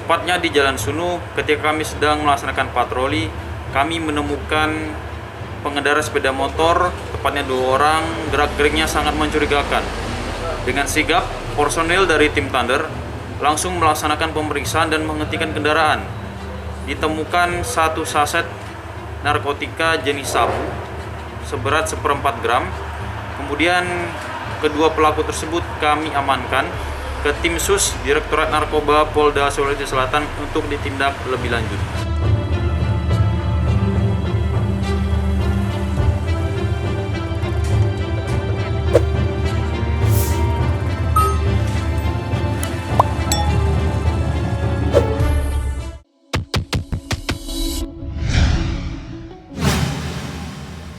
Tepatnya di Jalan Sunu, ketika kami sedang melaksanakan patroli, kami menemukan pengendara sepeda motor, tepatnya 2 orang, gerak-geriknya sangat mencurigakan. Dengan sigap, personil dari tim Thunder langsung melaksanakan pemeriksaan dan menghentikan kendaraan. Ditemukan 1 saset narkotika jenis sabu seberat 1/4 gram. Kemudian kedua pelaku tersebut kami amankan ke tim SUS Direktorat Narkoba Polda Sulawesi Selatan untuk ditindak lebih lanjut.